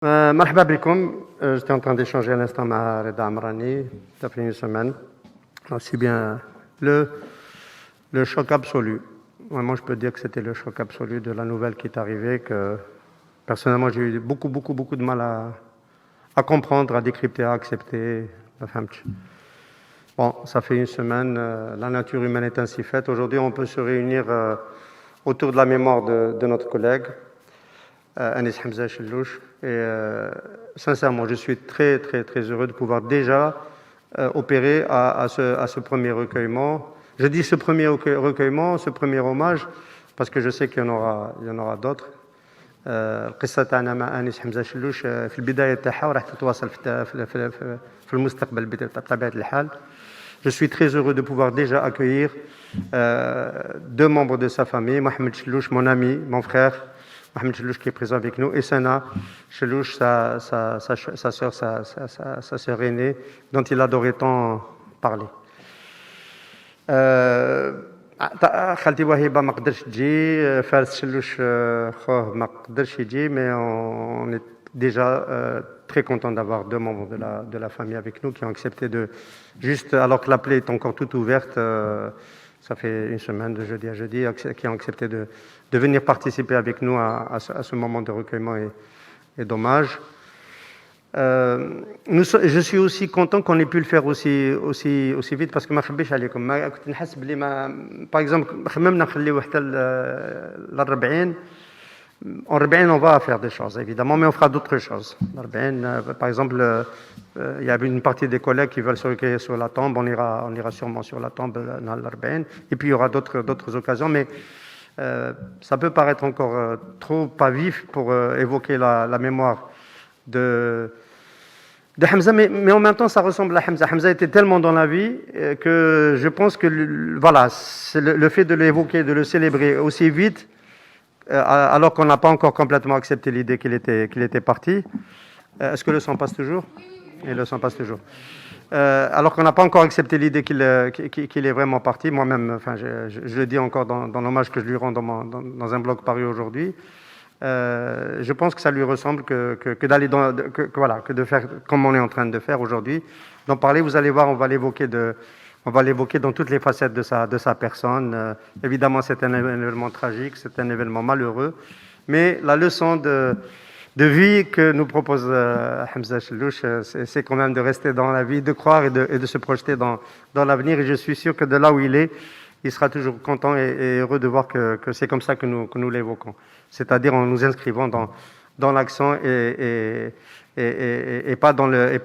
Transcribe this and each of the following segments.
Marhaba bikoum. J'étais en train d'échanger à l'instant avec Reda Amrani, ça fait une semaine. Aussi bien le choc absolu. Vraiment, je peux dire que c'était le choc absolu de la nouvelle qui est arrivée, que personnellement, j'ai eu beaucoup de mal à comprendre, à décrypter, à accepter. Bon, ça fait une semaine, la nature humaine est ainsi faite. Aujourd'hui, on peut se réunir autour de la mémoire de notre collègue, Anis Hamza Chellouch. Et sincèrement, je suis très heureux de pouvoir déjà opérer à ce premier recueillement. Je dis ce premier recueillement, ce premier hommage, parce que je sais qu'il y en aura d'autres. القصة تاعنا مع أنيس حمزة شلوش في البداية تاعها وراح تتواصل في المستقبل بطبيعة الحال. Je suis très heureux de pouvoir déjà accueillir deux membres de sa famille, Mohamed Chelouch, mon ami, mon frère, Mohamed Chelouch qui est présent avec nous, et Sana Chelouch, sa sœur aînée, dont il adorait tant parler. خالتي وهيبه ما قدرش تجي فارس شلوش خوه ما قدرش يجي mais on est déjà très content d'avoir deux membres de la famille avec nous qui ont accepté de juste alors que la plaie est encore toute ouverte ça fait une semaine de jeudi à jeudi qui ont accepté de venir participer avec nous à ce moment de recueillement et d'hommage. Je suis aussi content qu'on ait pu le faire aussi vite parce que ما خبيش عليكم ما كنت نحس بلي ما par exemple خممنا نخليو حتى ل 40 en 40 on va faire des choses évidemment mais on fera d'autres choses 40 par exemple il y a une partie des collègues qui veulent se recueillir sur la tombe on ira sûrement sur la tombe dans ل 40 et puis il y aura d'autres occasions mais ça peut paraître encore trop pas vif pour évoquer la mémoire de Hamza, mais en même temps, ça ressemble à Hamza. Hamza était tellement dans la vie que je pense que voilà, c'est le fait de l'évoquer, de le célébrer aussi vite, alors qu'on n'a pas encore complètement accepté l'idée qu'il était parti. Est-ce que le sang passe toujours? Et le sang passe toujours. Alors qu'on n'a pas encore accepté l'idée qu'il est vraiment parti. Moi-même, enfin, je le dis encore dans l'hommage que je lui rends dans un blog paru aujourd'hui. Je pense que ça lui ressemble que d'aller que de faire comme on est en train de faire aujourd'hui, d'en parler. Vous allez voir, on va l'évoquer dans toutes les facettes de sa personne. Évidemment, c'est un événement tragique, c'est un événement malheureux, mais la leçon de vie que nous propose Hamza Chellouch, c'est quand même de rester dans la vie, de croire et de se projeter dans l'avenir. Et je suis sûr que de là où il est, il sera toujours content et heureux de voir que c'est comme ça que nous l'évoquons. C'est-à-dire en nous inscrivant dans l'action et pas dans les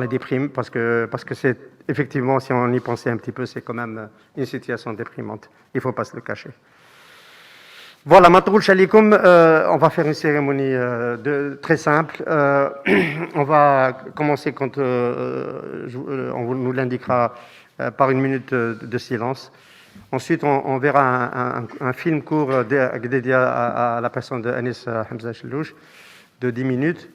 déprimes, parce que c'est effectivement, si on y pensait un petit peu, c'est quand même une situation déprimante. Il ne faut pas se le cacher. Voilà, maintenant, on va faire une cérémonie très simple. On va commencer quand on nous l'indiquera par une minute de silence. Ensuite, on verra un film court dédié à la personne de Anis Hamza Chellouch de 10 minutes.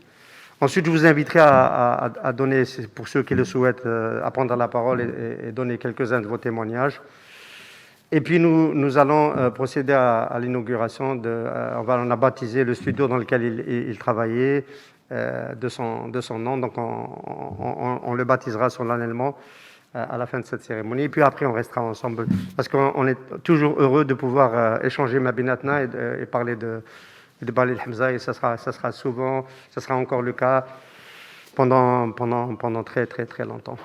Ensuite, je vous inviterai à donner, pour ceux qui le souhaitent, à prendre la parole et donner quelques-uns de vos témoignages. Et puis, nous allons procéder à l'inauguration. On a baptisé le studio dans lequel il travaillait de son nom. Donc, on le baptisera solennellement à la fin de cette cérémonie. Et puis après, on restera ensemble parce qu'on est toujours heureux de pouvoir échanger ma binatna et parler de Balil Hamza. Et ça sera souvent, ça sera encore le cas pendant très longtemps.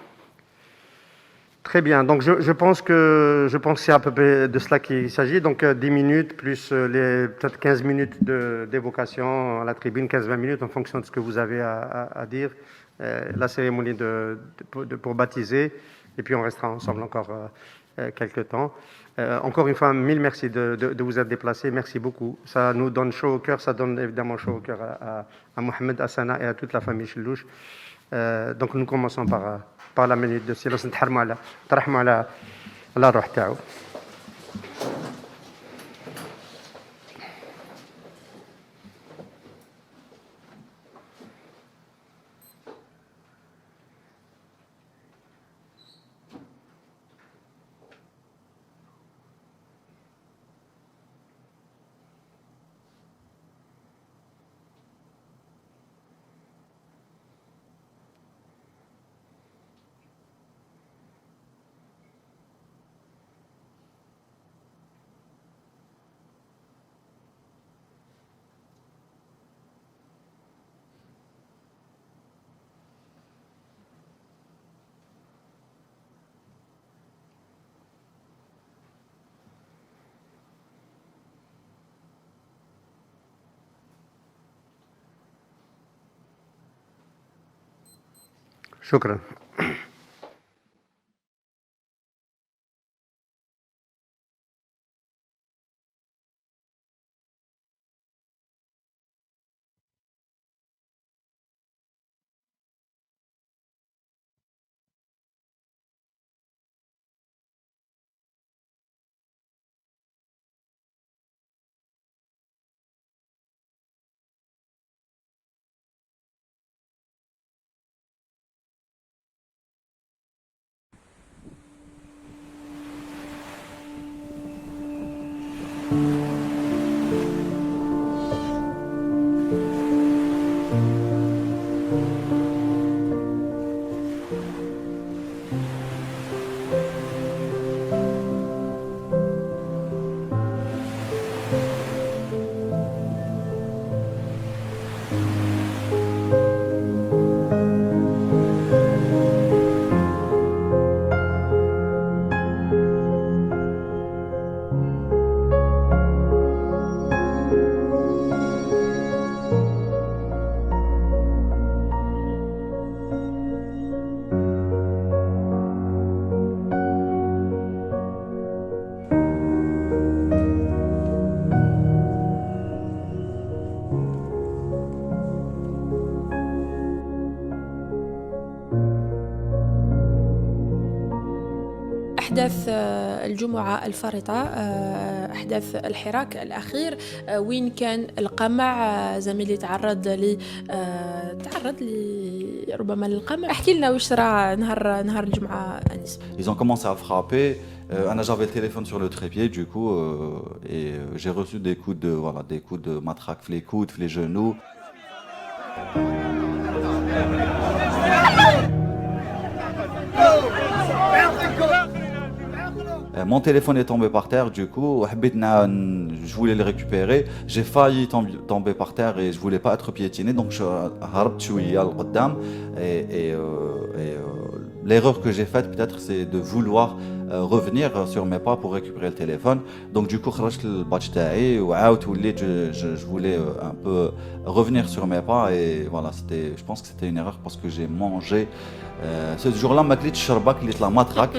Très bien. Donc je pense que c'est à peu près de cela qu'il s'agit. Donc 10 minutes plus peut-être 15 minutes d'évocation à la tribune, 15-20 minutes en fonction de ce que vous avez à dire. La cérémonie pour baptiser. Et puis on restera ensemble encore quelques temps. Encore une fois, mille merci de vous être déplacés. Merci beaucoup. Ça nous donne chaud au cœur. Ça donne évidemment chaud au cœur à Mohamed, à Sana et à toute la famille Chellouch. Donc nous commençons par la minute de silence. نتحرموا على الروح تاعو. شكرا. أحداث الجمعة الفارطة، أحداث الحراك الأخير وين كان القمع زميلي تعرض ربما للقمع. احكي لنا واش صرا نهار الجمعة أنيس. Ils ont commencé à frapper. J'avais le téléphone sur le trépied du coup et j'ai reçu des coups de matraque, les coudes, les genoux. Mon téléphone est tombé par terre, du coup, je voulais le récupérer. J'ai failli tomber par terre et je voulais pas être piétiné, donc je suis et l'erreur que j'ai faite peut-être c'est de vouloir revenir sur mes pas pour récupérer le téléphone. Donc du coup, je voulais un peu revenir sur mes pas et voilà, je pense que c'était une erreur parce que j'ai mangé. Ce jour-là, ma clé de sherbak, la matraque.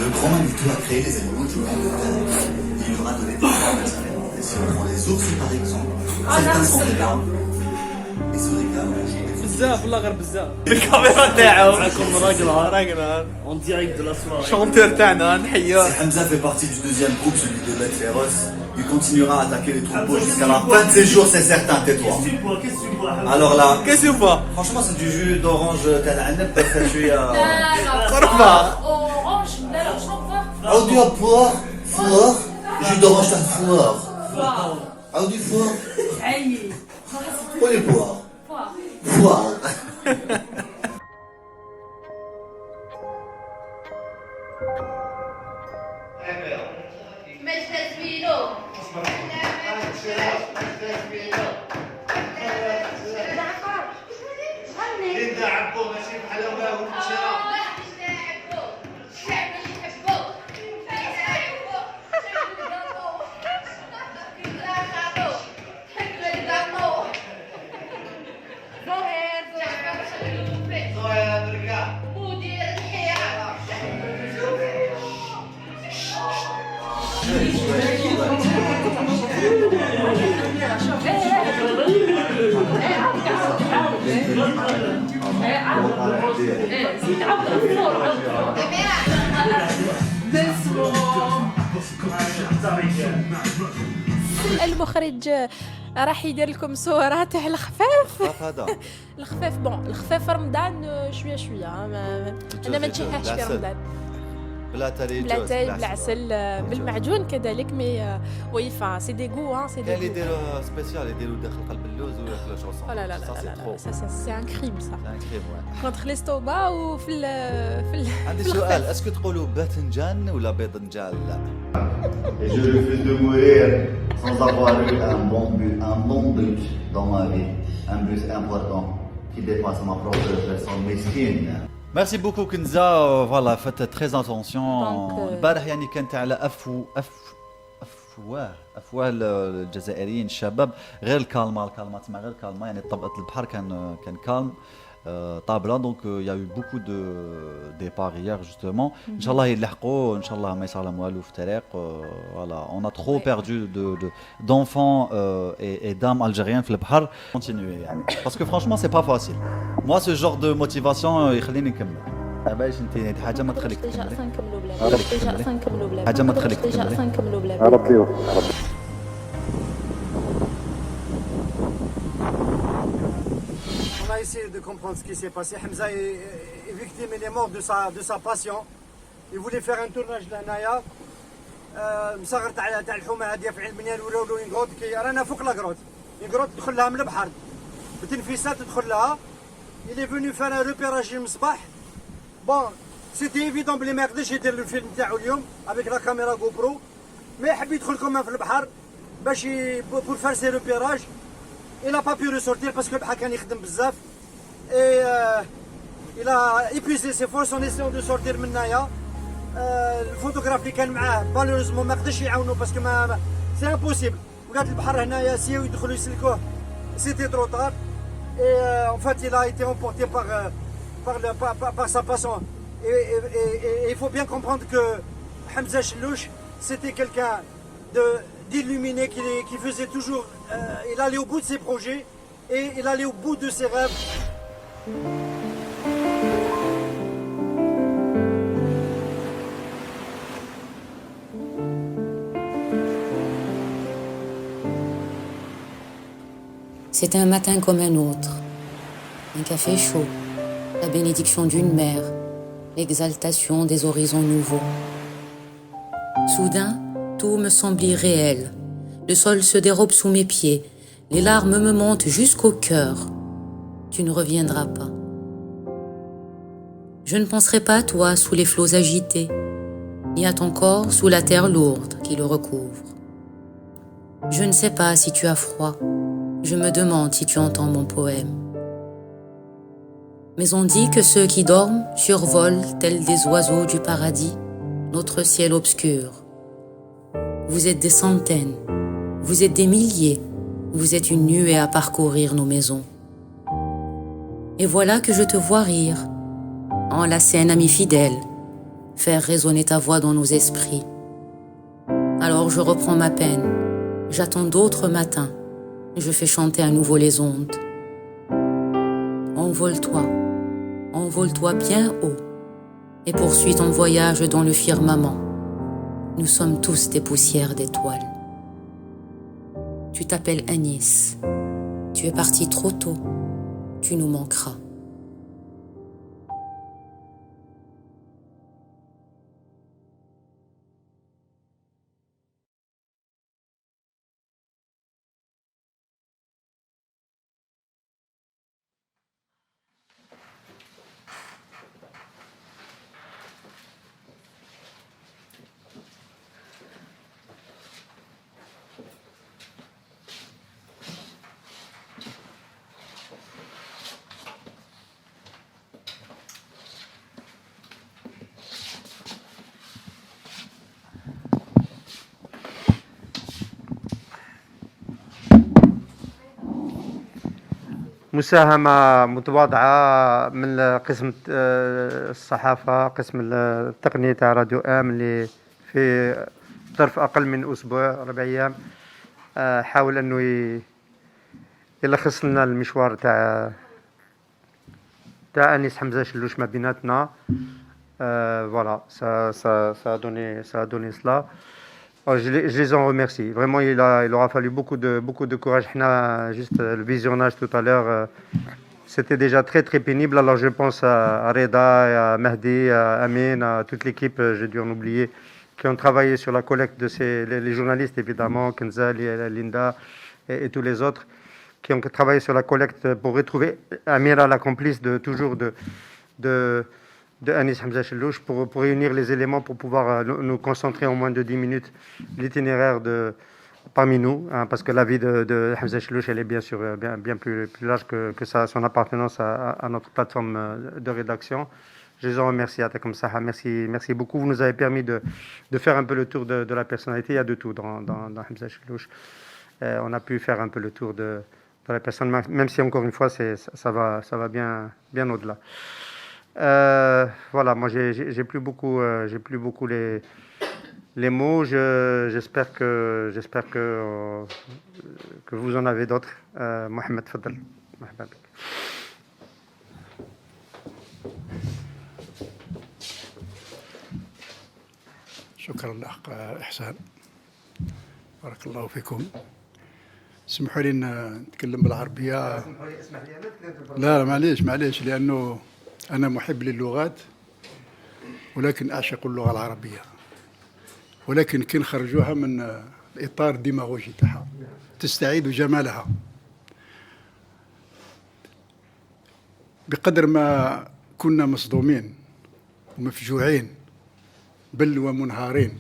Le grand Manitou a créé les animaux du monde. Il leur a donné des formes à sa Et si on prend les ours par exemple, certains sont des gars. Et ce réclament بزاف والله غير بزاف الكاميرا تاعو معكم راجل راجل اون ديريكت دو لا سواري شونتور تاعنا نحيوه. Si Hamza fait partie du deuxième groupe, celui de bêtes féroces, il continuera à attaquer les troupeaux jusqu'à la fin de ses jours, c'est certain, tais-toi. Alors là, كيسو با franchement, c'est du jus d'orange تاع العنب بس شوية قربة. اورانج لا لا شنو فوا عاودي بوار فوار jus d'orange تاع فوار عاودي فوار عيي قولي بوار فوا فوار مجلس فيلو إذا عبو ماشي بحال هما والمشرا الشعب اللي يحبوه صغيرة بركة مدير الحياة المخرج راح يدير لكم صورة تاع الخفاف. هذا الخفاف بون الخفاف رمضان شويه شويه انا ما نشهاش في رمضان بلا تالي بلا تاي بلا عسل بالمعجون كذلك مي وي فا سي دي غو سي كاين اللي دي يديروا سبيسيال يديروا داخل قلب اللوز وياكلوا شوصون. لا لا لا لا سا سي ان كريم سا ان كريم. كونتر لي ستوما وفي عندي سؤال، اسكو تقولوا باذنجان ولا باذنجان؟ لا Et je refuse de mourir sans avoir eu un bon but dans ma vie. Un but important qui dépasse ma propre personne mesquine. ميرسي بوكو كنزا. فوالا فات تري اتونسيون. دونك البارح يعني كانت على افواه الجزائريين الشباب غير الكالما تسمى غير كالما يعني طبقه البحر كان كالم طابله. دونك يا يو بوكو دو ديبار هيير جوستومون. ان شاء الله يلحقوا، ان شاء الله ما يصرى والو في الطريق. فوالا اون ا ترو بيردو دونفون اي دام الجيريان في البحر. كونتينيو يعني باسكو فرانشمون سي با فاسيل. موا سو جور دو موتيفاسيون يخليني نكمل. باش انت حاجه ما تخليك تكمل، نكملوا بلا نكملوا بلا حاجه ما تخليك تكمل. نكملوا بلا ربي On a essayé de comprendre ce qui s'est passé. Hamza est victime, il est mort de sa passion. Il voulait faire un tournage لهنايا. مصغر تاع الحومه هذه في علم بنيان ولاو ينقروط كي رانا فوق لاكروط. ينقروط تدخل لها من البحر. بتنفيسات تدخل لها. Il est venu faire un repérage المصباح. Bon, c'était évident بلي ما يقدرش يدير الفيلم تاعو اليوم avec la caméra GoPro. mais يحب يدخل كمان في البحر باش pour faire ses repérages. Il n'a pas pu ressortir parce que le Hakan يخدم بزاف. Et il a épuisé ses forces en essayant de sortir من هنايا. الفوتوغراف اللي كان معاه مالوريزمون ما قدرش يعاونو باسكو ما سي امبوسيبل. ولاد البحر هنايا سيو يدخلوا يسلكوه. C'était trop tard. Et en fait il a été emporté par sa passion. Et il faut bien comprendre que Hamza Chellouch c'était quelqu'un d'illuminé qui faisait toujours il allait au bout de ses projets et il allait au bout de ses rêves. C'était un matin comme un autre. Un café chaud, la bénédiction d'une mère, l'exaltation des horizons nouveaux. Soudain, tout me semble irréel. Le sol se dérobe sous mes pieds. Les larmes me montent jusqu'au cœur. Tu ne reviendras pas. Je ne penserai pas à toi sous les flots agités, ni à ton corps sous la terre lourde qui le recouvre. Je ne sais pas si tu as froid. Je me demande si tu entends mon poème. Mais on dit que ceux qui dorment survolent, tels des oiseaux du paradis, notre ciel obscur. Vous êtes des centaines, vous êtes des milliers, vous êtes une nuée à parcourir nos maisons. Et voilà que je te vois rire, enlacer un ami fidèle, faire résonner ta voix dans nos esprits. Alors je reprends ma peine, j'attends d'autres matins, je fais chanter à nouveau les ondes. Envole-toi bien haut, et poursuis ton voyage dans le firmament. Nous sommes tous des poussières d'étoiles. Tu t'appelles Anis, tu es parti trop tôt, tu nous manqueras. مساهمة متواضعة من قسم الصحافة، قسم التقنية تاع راديو ام اللي في ظرف أقل من أسبوع 4 أيام حاول أنه يلخص لنا المشوار تاع أنيس حمزة شلوش ما بيناتنا. Voilà, ça a donné cela. Je les en remercie. Vraiment, il aura fallu beaucoup de courage. Juste le visionnage tout à l'heure, c'était déjà très très pénible. Alors je pense à Reda, à Mehdi, à Amin, à toute l'équipe, j'ai dû en oublier, qui ont travaillé sur la collecte de les journalistes évidemment, Kenzali, Linda et tous les autres, qui ont travaillé sur la collecte pour retrouver Amira, la complice de Anis Hamza Chellouch, pour réunir les éléments pour pouvoir nous concentrer en moins de 10 minutes l'itinéraire parmi nous, hein, parce que la vie de Hamza Chellouch, elle est bien sûr bien plus large que ça, son appartenance à notre plateforme de rédaction. Je les en remercie, comme ça. Merci beaucoup. Vous nous avez permis de faire un peu le tour de la personnalité. Il y a de tout dans Hamza Chellouch. On a pu faire un peu le tour de la personne, même si encore une fois, ça va bien au-delà. Voilà, moi j'ai plus beaucoup les mots. J'espère que vous en avez d'autres. Mohamed Fadel. شكرا لأخ إحسان، بارك الله فيكم. اسمحوا لي نتكلم بالعربية. لا معليش لأنه أنا محب للغات، ولكن أعشق اللغة العربية، ولكن كي نخرجوها من الإطار الديماغوجي تاعها تستعيد جمالها. بقدر ما كنا مصدومين ومفجوعين بل ومنهارين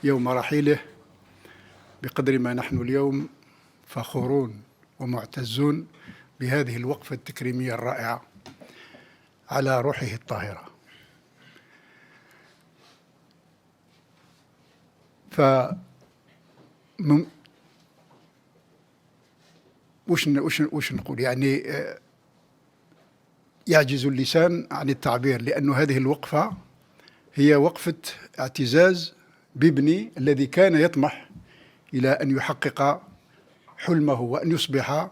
يوم رحيله، بقدر ما نحن اليوم فخورون ومعتزون بهذه الوقفة التكريمية الرائعة على روحه الطاهرة. وش نقول يعني، يعجز اللسان عن التعبير، لأن هذه الوقفة هي وقفة اعتزاز بابني الذي كان يطمح إلى أن يحقق حلمه وأن يصبح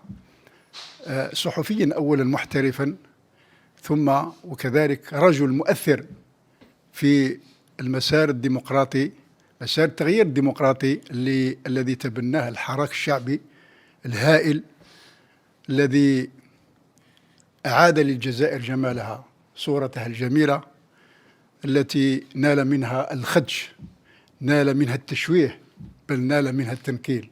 صحفيا أولا محترفا، ثم وكذلك رجل مؤثر في المسار الديمقراطي، مسار التغيير الديمقراطي الذي تبناه الحراك الشعبي الهائل، الذي أعاد للجزائر جمالها، صورتها الجميلة التي نال منها الخدش، نال منها التشويه، بل نال منها التنكيل.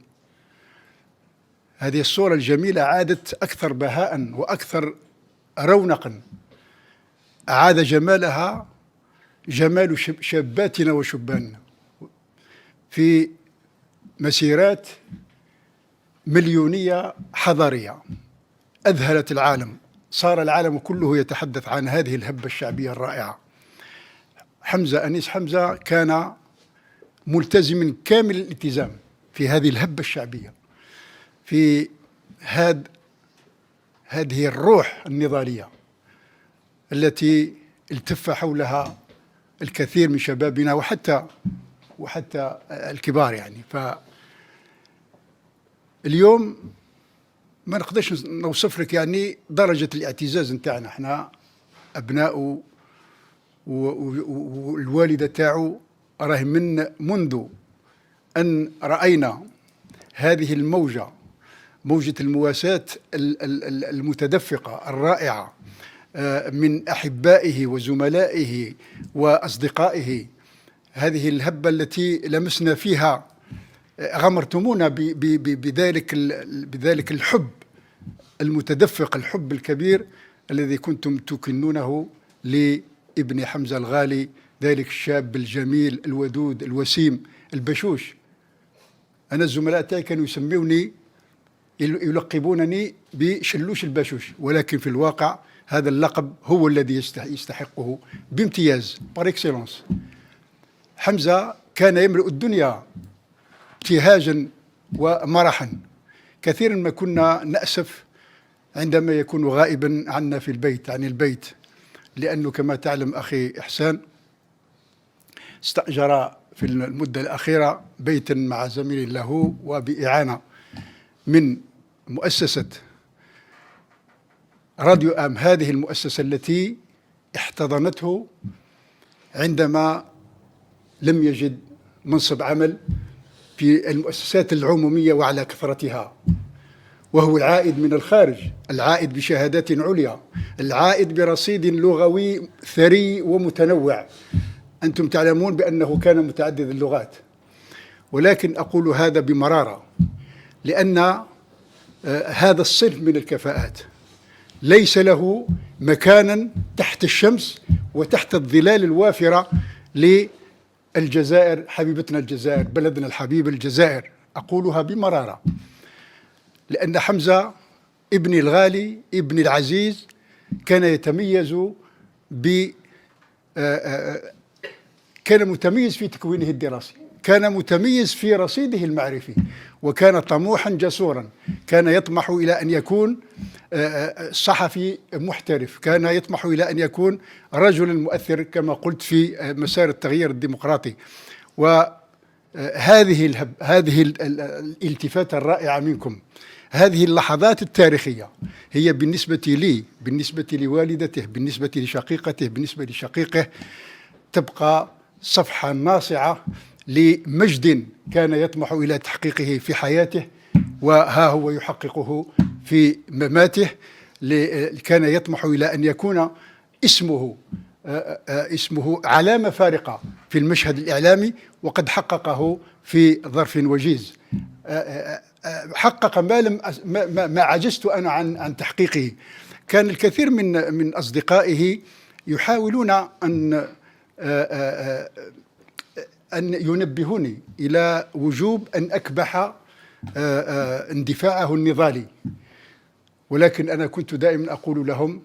هذه الصورة الجميلة عادت أكثر بهاء وأكثر رونقا، أعاد جمالها جمال شاباتنا وشباننا في مسيرات مليونية حضارية أذهلت العالم، صار العالم كله يتحدث عن هذه الهبة الشعبية الرائعة. أنيس حمزة كان ملتزم كامل الالتزام في هذه الهبة الشعبية، في هذه الروح النضالية التي التف حولها الكثير من شبابنا وحتى الكبار يعني. فاليوم ما نقدرش نوصف لك يعني درجة الاعتزاز نتاعنا احنا أبناء والوالدة تاعو. راه منذ أن رأينا هذه الموجة، موجة المواساة المتدفقة الرائعة من أحبائه وزملائه وأصدقائه، هذه الهبة التي لمسنا فيها غمرتمونا بذلك الحب المتدفق، الحب الكبير الذي كنتم تكنونه لابن حمزة الغالي، ذلك الشاب الجميل الودود الوسيم البشوش. أنا الزملاء تاعي كانوا يسموني يلقبونني بشلوش البشوش، ولكن في الواقع هذا اللقب هو الذي يستحقه بامتياز بار اكسيلونس. حمزة كان يملأ الدنيا ابتهاجا ومرحا، كثيرا ما كنا نأسف عندما يكون غائبا عنا في البيت، عن البيت، لأنه كما تعلم أخي إحسان استأجر في المدة الأخيرة بيتا مع زميل له وبإعانة من مؤسسة راديو آم، هذه المؤسسة التي احتضنته عندما لم يجد منصب عمل في المؤسسات العمومية وعلى كثرتها، وهو العائد من الخارج، العائد بشهادات عليا، العائد برصيد لغوي ثري ومتنوع. أنتم تعلمون بأنه كان متعدد اللغات، ولكن أقول هذا بمرارة لأن هذا الصنف من الكفاءات ليس له مكانا تحت الشمس وتحت الظلال الوافرة للجزائر، حبيبتنا الجزائر، بلدنا الحبيب الجزائر. أقولها بمرارة لأن حمزة ابني الغالي، ابني العزيز، كان يتميز كان متميز في تكوينه الدراسي، كان متميز في رصيده المعرفي، وكان طموحا جسورا، كان يطمح إلى أن يكون صحفي محترف، كان يطمح إلى أن يكون رجلا مؤثر كما قلت في مسار التغيير الديمقراطي. وهذه الالتفات الرائعة منكم، هذه اللحظات التاريخية هي بالنسبة لي، بالنسبة لوالدته، بالنسبة لشقيقته، بالنسبة لشقيقه، تبقى صفحة ناصعة لمجد كان يطمح إلى تحقيقه في حياته، وها هو يحققه في مماته. كان يطمح إلى أن يكون اسمه علامة فارقة في المشهد الإعلامي، وقد حققه في ظرف وجيز. حقق ما عجزت أنا عن تحقيقه. كان الكثير من أصدقائه يحاولون أن ينبهوني إلى وجوب أن أكبح اندفاعه النضالي، ولكن أنا كنت دائما أقول لهم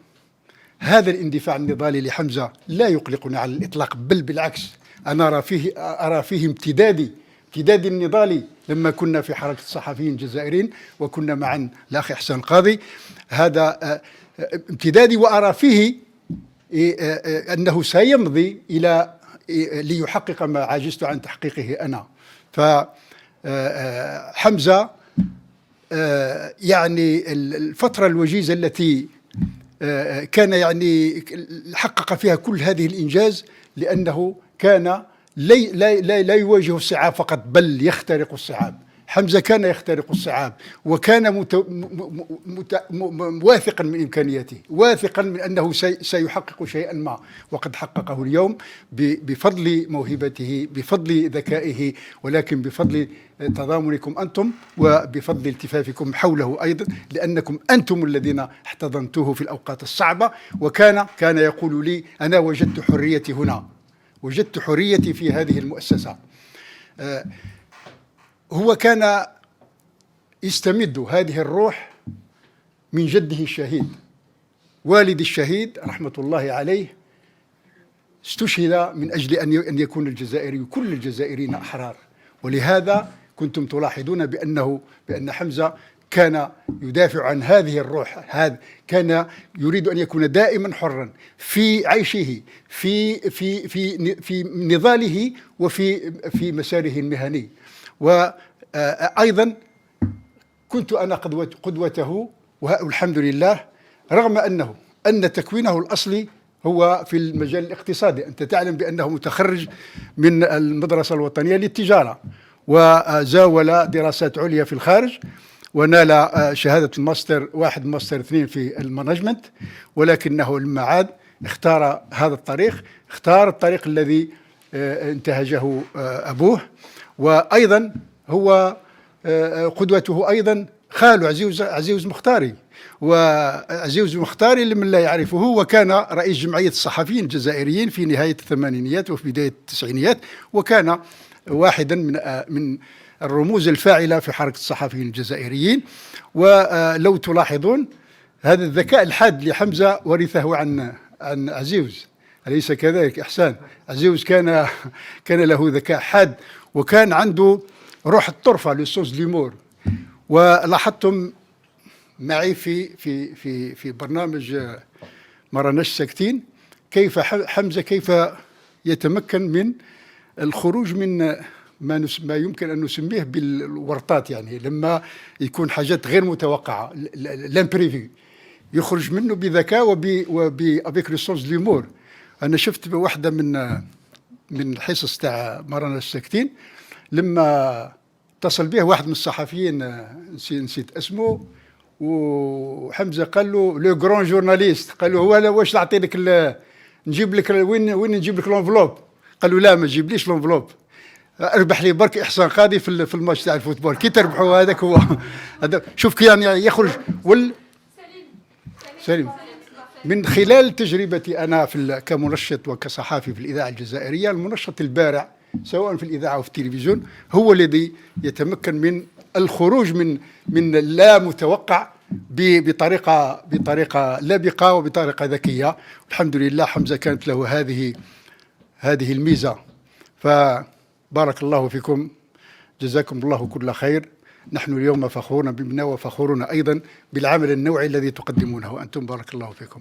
هذا الاندفاع النضالي لحمزة لا يقلقني على الإطلاق، بل بالعكس، أنا أرى فيه امتدادي النضالي لما كنا في حركة الصحفيين الجزائريين وكنا معا الأخ إحسان القاضي. هذا امتدادي، وأرى فيه أنه سيمضي ليحقق ما عجزت عن تحقيقه أنا. فحمزة يعني الفترة الوجيزة التي كان يعني حقق فيها كل هذه الإنجاز، لأنه كان لا يواجه الصعاب فقط، بل يخترق الصعاب. حمزة كان يخترق الصعاب، وكان واثقا من إمكانياته، واثقا من أنه سيحقق شيئا ما، وقد حققه اليوم بفضل موهبته، بفضل ذكائه، ولكن بفضل تضامنكم أنتم وبفضل التفافكم حوله أيضا، لأنكم أنتم الذين احتضنتوه في الأوقات الصعبة. وكان يقول لي أنا وجدت حريتي هنا، وجدت حريتي في هذه المؤسسة. هو كان يستمد هذه الروح من جده الشهيد، والد الشهيد رحمة الله عليه، استشهد من أجل أن يكون الجزائري كل الجزائريين أحرار. ولهذا كنتم تلاحظون بأن حمزة كان يدافع عن هذه الروح، كان يريد أن يكون دائما حرا في عيشه، في نضاله، في مساره المهني. وأيضا كنت أنا قدوته، والحمد لله، رغم أن تكوينه الأصلي هو في المجال الاقتصادي. أنت تعلم بأنه متخرج من المدرسة الوطنية للتجارة، وزاول دراسات عليا في الخارج، ونال شهادة الماستر 1 ماستر 2 في المانجمنت. ولكنه لما عاد اختار هذا الطريق، اختار الطريق الذي انتهجه أبوه. وأيضا هو قدوته أيضا خاله عزيز مختاري. وعزيز مختاري لمن لا يعرفه، وكان رئيس جمعية الصحفيين الجزائريين في نهاية الثمانينيات وفي بداية التسعينيات، وكان واحدا من الرموز الفاعلة في حركة الصحفيين الجزائريين. ولو تلاحظون هذا الذكاء الحاد لحمزة ورثه عن عزيز، أليس كذلك إحسان؟ عزيز كان له ذكاء حاد، وكان عنده روح الطرفة، للسونس ليمور. ولاحظتم معي في برنامج ما راناش ساكتين كيف حمزة كيف يتمكن من الخروج من ما يمكن أن نسميه بالورطات، يعني لما يكون حاجات غير متوقعة، لامبريفي، يخرج منه بذكاء وبافيك لو سونس ليمور. أنا شفت بواحدة من الحصص تاع ما راناش ساكتين، لما اتصل به واحد من الصحفيين، نسيت اسمه، وحمزة قال له لو غران جورناليست، قال له هو واش نعطي لك نجيب لك وين نجيب لك لونفلوب؟ قال له لا، ما تجيبليش لونفلوب، اربح لي برك احسان قاضي في الماتش تاع الفوتبول، كي تربحوا هذاك هو هذا. شوف كي يعني يخرج سليم من خلال تجربتي انا كمنشط وكصحافي في الاذاعه الجزائريه. المنشط البارع سواء في الاذاعه او في التلفزيون هو الذي يتمكن من الخروج من اللا متوقع بطريقه لبقه وبطريقه ذكيه. الحمد لله حمزه كانت له هذه الميزه. فبارك الله فيكم، جزاكم الله كل خير. نحن اليوم فخورون بابننا وفخورون ايضا بالعمل النوعي الذي تقدمونه انتم، بارك الله فيكم.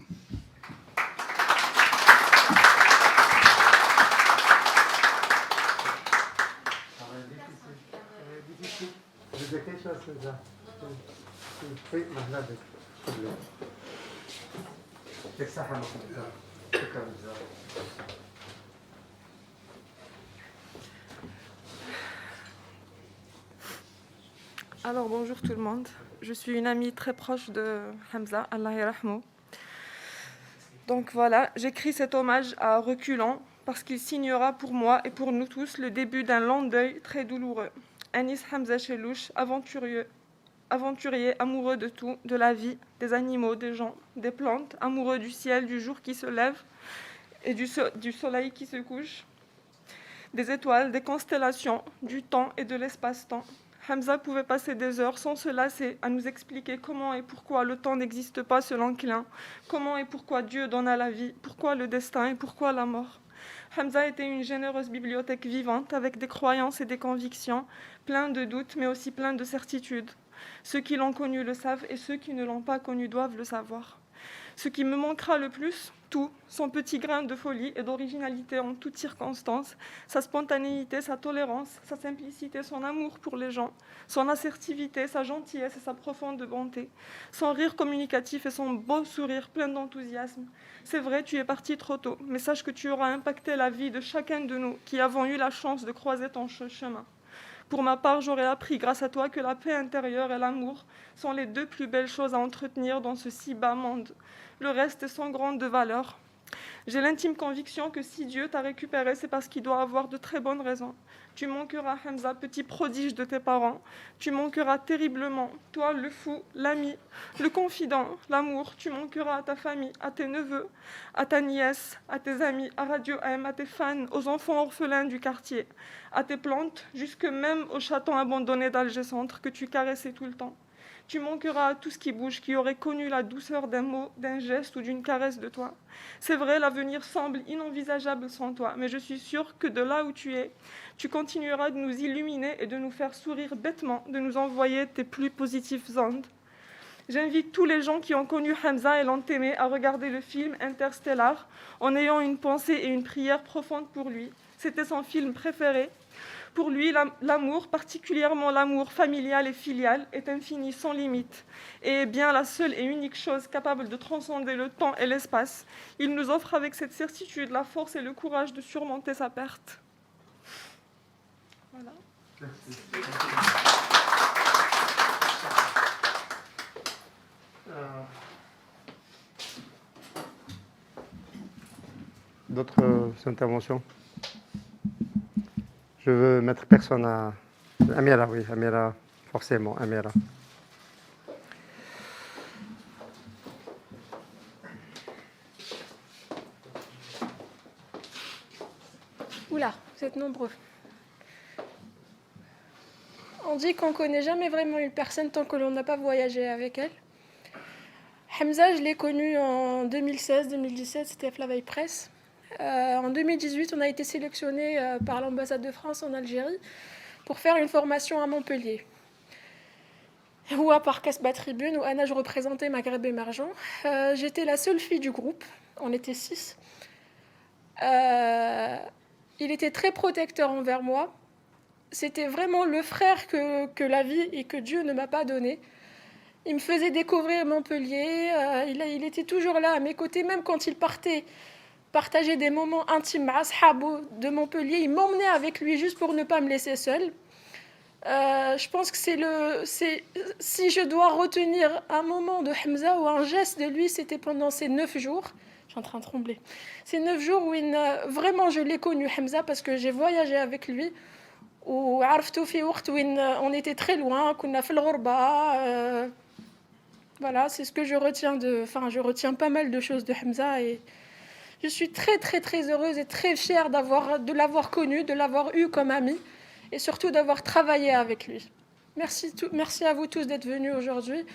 Alors bonjour tout le monde, je suis une amie très proche de Hamza, Allah yarhamou. Donc voilà, j'écris cet hommage à reculons parce qu'il signera pour moi et pour nous tous le début d'un long deuil très douloureux. Anis Hamza Chelouche, aventurier, amoureux de tout, de la vie, des animaux, des gens, des plantes, amoureux du ciel, du jour qui se lève et du soleil qui se couche, des étoiles, des constellations, du temps et de l'espace-temps. Hamza pouvait passer des heures sans se lasser à nous expliquer comment et pourquoi le temps n'existe pas selon l'enclin, comment et pourquoi Dieu donne à la vie, pourquoi le destin et pourquoi la mort. Hamza était une généreuse bibliothèque vivante avec des croyances et des convictions, plein de doutes mais aussi plein de certitudes. Ceux qui l'ont connu le savent et ceux qui ne l'ont pas connu doivent le savoir. Ce qui me manquera le plus, tout, son petit grain de folie et d'originalité en toutes circonstances, sa spontanéité, sa tolérance, sa simplicité, son amour pour les gens, son assertivité, sa gentillesse et sa profonde bonté, son rire communicatif et son beau sourire plein d'enthousiasme. C'est vrai, tu es parti trop tôt, mais sache que tu auras impacté la vie de chacun de nous qui avons eu la chance de croiser ton chemin. Pour ma part, j'aurais appris grâce à toi que la paix intérieure et l'amour sont les deux plus belles choses à entretenir dans ce si bas monde. Le reste est sans grande valeur. J'ai l'intime conviction que si Dieu t'a récupéré, c'est parce qu'il doit avoir de très bonnes raisons. Tu manqueras, Hamza, petit prodige de tes parents. Tu manqueras terriblement, toi, le fou, l'ami, le confident, l'amour. Tu manqueras à ta famille, à tes neveux, à ta nièce, à tes amis, à Radio M, à tes fans, aux enfants orphelins du quartier, à tes plantes, jusque même aux chatons abandonnés d'Alger Centre que tu caressais tout le temps. Tu manqueras à tout ce qui bouge, qui aurait connu la douceur d'un mot, d'un geste ou d'une caresse de toi. C'est vrai, l'avenir semble inenvisageable sans toi, mais je suis sûre que de là où tu es, tu continueras de nous illuminer et de nous faire sourire bêtement, de nous envoyer tes plus positives ondes. J'invite tous les gens qui ont connu Hamza et l'ont aimé à regarder le film Interstellar en ayant une pensée et une prière profonde pour lui. C'était son film préféré. Pour lui, l'amour, particulièrement l'amour familial et filial, est infini, sans limite, et est bien la seule et unique chose capable de transcender le temps et l'espace. Il nous offre avec cette certitude la force et le courage de surmonter sa perte. Voilà. D'autres interventions? Je veux mettre personne à... Amira, oui, Amira, forcément, Amira. Oula, vous êtes nombreux. On dit qu'on ne connaît jamais vraiment une personne tant que l'on n'a pas voyagé avec elle. Hamza, je l'ai connu en 2016-2017, c'était la veille presse. En 2018, on a été sélectionné par l'ambassade de France en Algérie pour faire une formation à Montpellier. Ou à par Casbah Tribune, où Anna, je représentais Maghreb émergent. J'étais la seule fille du groupe, on était 6. Il était très protecteur envers moi. C'était vraiment le frère que la vie et que Dieu ne m'a pas donné. Il me faisait découvrir Montpellier, il était toujours là à mes côtés, même quand il partait partager des moments intimes à Ashabo de Montpellier, il m'emmenait avec lui juste pour ne pas me laisser seule. Je pense que si je dois retenir un moment de Hamza ou un geste de lui, c'était pendant ces 9 jours. Je suis en train de trembler. Ces 9 jours où vraiment je l'ai connu Hamza parce que j'ai voyagé avec lui. وعرفته في وقت وين on était très loin, كنا في الغربة. Voilà, c'est ce que je retiens je retiens pas mal de choses de Hamza et je suis très très très heureuse et très fière de l'avoir connu, de l'avoir eu comme ami et surtout d'avoir travaillé avec lui. Merci à vous tous d'être venus aujourd'hui.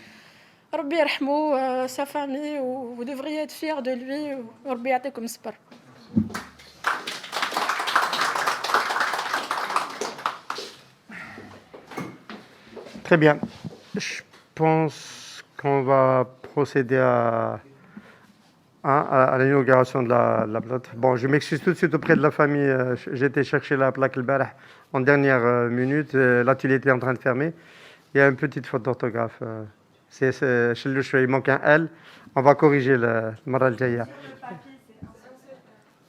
Rabbi yarhamou, sa famille, vous devriez être fiers de lui. Rabbi ya'tikum sabr. Très bien. Je pense qu'on va procéder à l'inauguration de la plaque. Bon, je m'excuse tout de suite auprès de la famille. J'ai été chercher la plaque en dernière minute. L'atelier était en train de fermer. Il y a une petite faute d'orthographe. Il manque un L. On va corriger le Maral Jaya.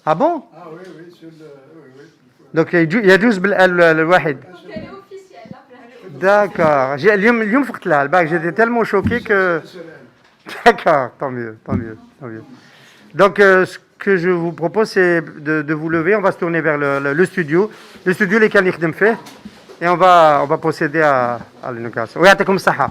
Ah bon? Ah oui, oui, oui. Donc il y a 12 le wahid. D'accord. J'étais tellement choqué que... D'accord, tant mieux. Donc, ce que je vous propose, c'est de vous lever. On va se tourner vers le studio. Le studio, les canifs de fait. Et on va procéder à l'inauguration. Oui, comme ça.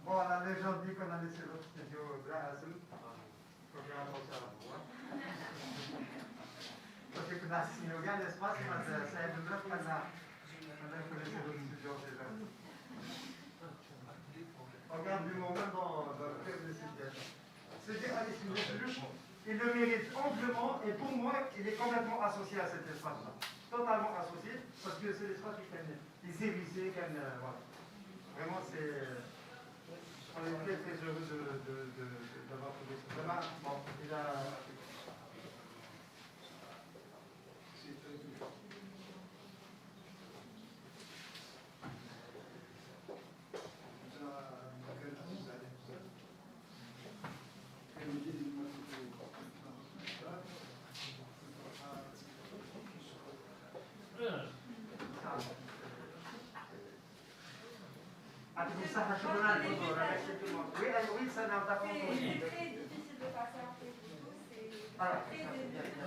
Bon, la légende dit qu'on a laissé l'autre studio Brahasel. Il faut faire attention à la voix. Regarde du moment dans le cœur de situation. C'est-à-dire, il le mérite amplement et pour moi, il est complètement associé à cet espace-là. Totalement associé parce que c'est l'espace qui est servicé, voilà. Vraiment, on est très très heureux d'avoir trouvé ça. Demain, bon, il a... Oui, ça n'a pas compris. C'est très difficile de passer un peu pour tous. C'est très difficile.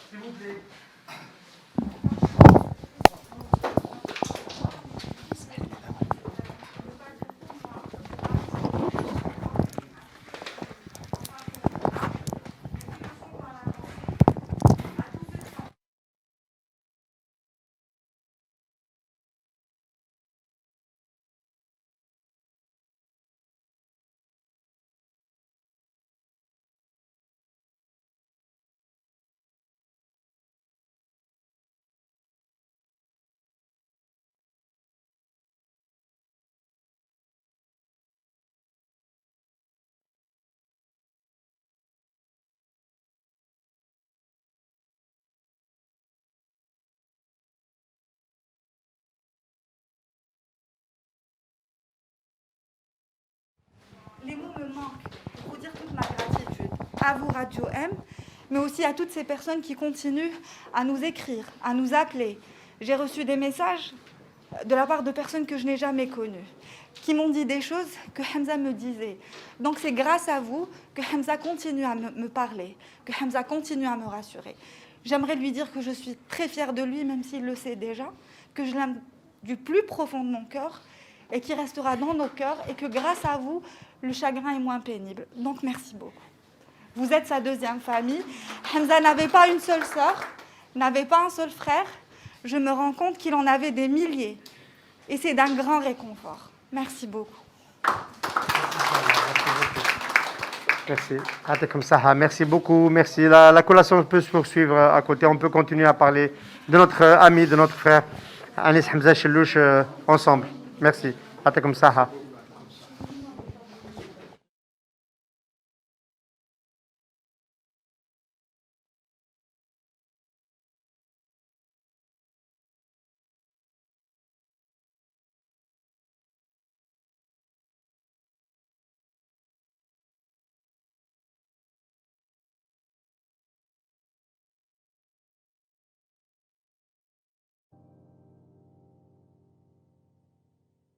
S'il vous plaît. Les mots me manquent pour vous dire toute ma gratitude à vous, Radio M, mais aussi à toutes ces personnes qui continuent à nous écrire, à nous appeler. J'ai reçu des messages de la part de personnes que je n'ai jamais connues, qui m'ont dit des choses que Hamza me disait. Donc c'est grâce à vous que Hamza continue à me parler, que Hamza continue à me rassurer. J'aimerais lui dire que je suis très fière de lui, même s'il le sait déjà, que je l'aime du plus profond de mon cœur et qui restera dans nos cœurs et que grâce à vous, le chagrin est moins pénible. Donc merci beaucoup. Vous êtes sa deuxième famille. Hamza n'avait pas une seule sœur, n'avait pas un seul frère. Je me rends compte qu'il en avait des milliers. Et c'est d'un grand réconfort. Merci beaucoup. Merci. Merci beaucoup. Merci. La collation peut se poursuivre à côté. On peut continuer à parler de notre ami, de notre frère, Anis Hamza Chellouch, ensemble. Merci.